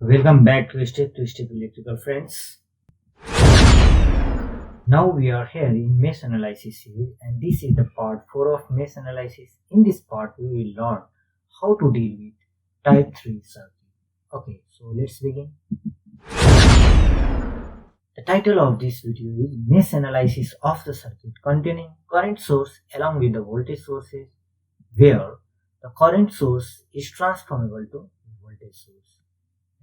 Welcome back to Step Electrical Friends. Now we are here in mesh analysis series, and this is the part 4 of mesh analysis. In this part we will learn how to deal with type 3 circuit. Okay, so let's begin. The title of this video is mesh analysis of the circuit containing current source along with the voltage sources, where the current source is transformable to voltage source.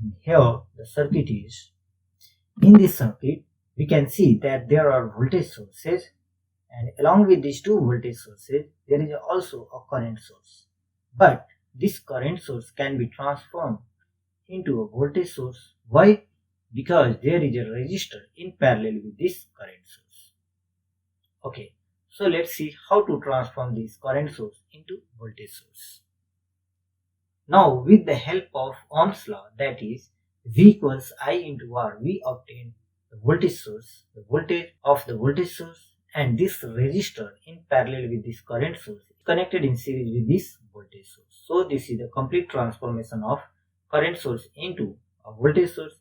And here the circuit is. In this circuit we can see that there are voltage sources, and along with these two voltage sources there is also a current source. But this current source can be transformed into a voltage source. Why? Because there is a resistor in parallel with this current source. Okay, so let's see how to transform this current source into voltage source. Now with the help of Ohm's law, that is V equals I into R, we obtain the voltage source, the voltage of the voltage source, and this resistor in parallel with this current source is connected in series with this voltage source. So this is the complete transformation of current source into a voltage source.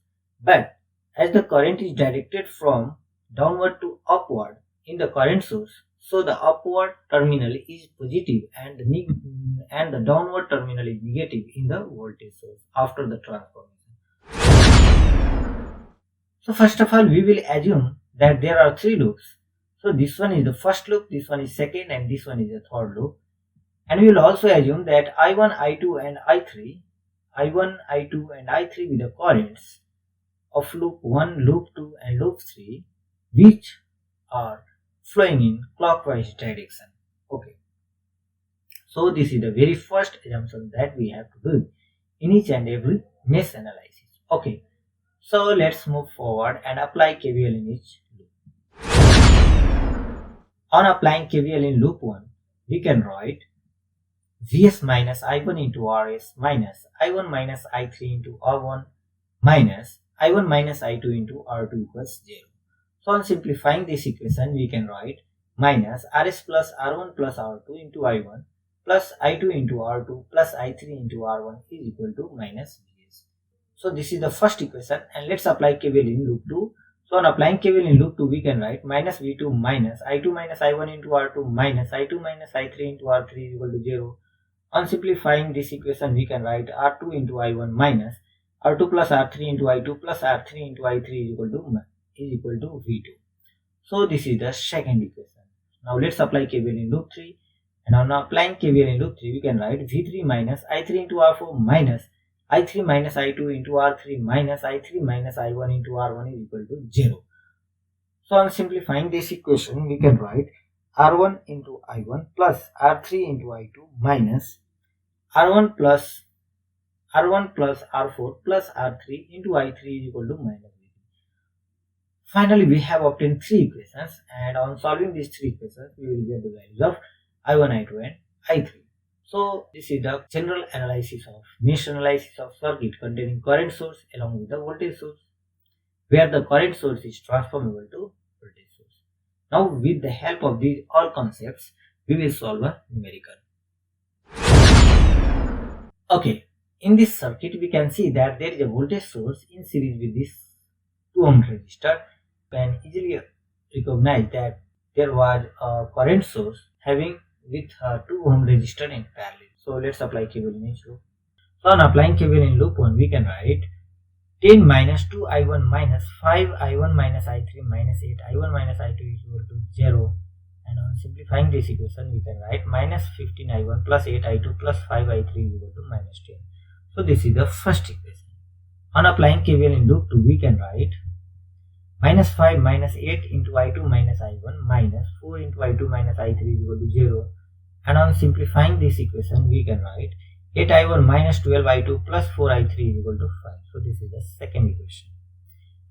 But as the current is directed from downward to upward in the current source, so the upward terminal is positive and the downward terminal is negative in the voltage source after the transformation. So first of all we will assume that there are three loops. So this one is the first loop, this one is second, and this one is the third loop. And we will also assume that I1, I2 and I3, I1, I2 and I3 with the currents of loop 1, loop 2 and loop 3, which are flowing in clockwise direction. Okay, so this is the very first assumption that we have to do in each and every mesh analysis. Okay, so let's move forward and apply KVL in each loop. On applying KVL in loop 1, we can write Vs minus I1 into Rs minus I1 minus I3 into R1 minus I1 minus I2 into R2 equals 0. So on simplifying this equation we can write minus Rs plus R1 plus R2 into I1 plus I2 into R2 plus I3 into R1 is equal to minus Vs. So this is the first equation, and let's apply KVL in loop 2. So on applying KVL in loop 2 we can write minus V2 minus I2 minus I1 into R2 minus I2 minus I3 into R3 is equal to 0. On simplifying this equation we can write R2 into I1 minus R2 plus R3 into I2 plus R3 into I3 is equal to V2. So this is the second equation. Now let's apply KVL in loop 3, and on applying KVL in loop 3 we can write V3 minus I3 into R4 minus I3 minus I2 into R3 minus I3 minus I1 into R1 is equal to 0. So on simplifying this equation we can write R1 into I1 plus R3 into I2 minus R1 plus R4 plus R3 into I3 is equal to minus V2. Finally we have obtained three equations, and on solving these three equations we will get the values of I1, I2 and I3. So this is the general analysis of mesh analysis of circuit containing current source along with the voltage source, where the current source is transformable to voltage source. Now with the help of these all concepts we will solve a numerical. Okay, in this circuit we can see that there is a voltage source in series with this 2 ohm resistor. You can easily recognize that there was a current source having with 2 ohm resistor in parallel. So let's apply KVL in each loop. So on applying KVL in loop 1 we can write 10 minus 2I1 minus 5I1 minus I3 minus 8I1 minus I2 is equal to 0. And on simplifying this equation we can write minus 15I1 plus 8I2 plus 5I3 is equal to minus 10. So this is the first equation. On applying KVL in loop 2 we can write minus 5 minus 8 into I2 minus I1 minus 4 into I2 minus I3 is equal to 0. And on simplifying this equation we can write 8I1 minus 12I2 plus 4I3 is equal to 5. So this is the second equation.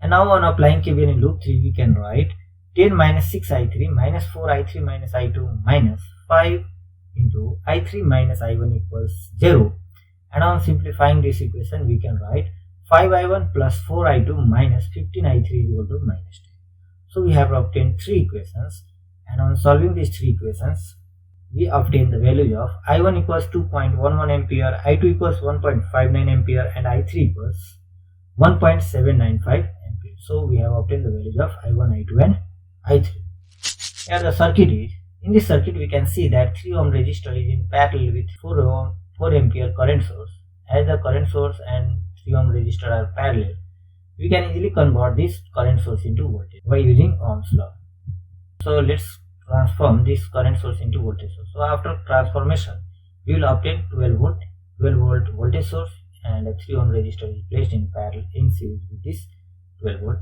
And now on applying KVL in loop 3 we can write 10 minus 6I3 minus 4I3 minus I2 minus 5 into I3 minus I1 equals 0. And on simplifying this equation we can write 5I1 plus 4I2 minus 15I3 is equal to minus 10. So we have obtained three equations, and on solving these three equations we obtain the value of I1 equals 2.11 ampere, I2 equals 1.59 ampere and I3 equals 1.795 ampere. So we have obtained the values of I1, I2 and I3. Here the circuit is. In this circuit we can see that 3 ohm resistor is in parallel with 4 ampere current source. As the current source and 3 ohm resistor are parallel, we can easily convert this current source into voltage by using Ohm's law. So let's transform this current source into voltage source. So after transformation, we will obtain 12 volt voltage source, and a 3 ohm resistor is placed in parallel in series with this 12 volt.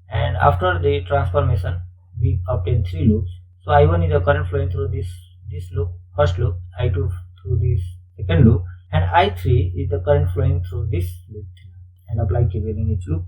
And after the transformation, we obtain 3 loops. So I1 is the current flowing through this loop, first loop, I2 through this second loop, and I3 is the current flowing through this loop, and apply KVL in each loop.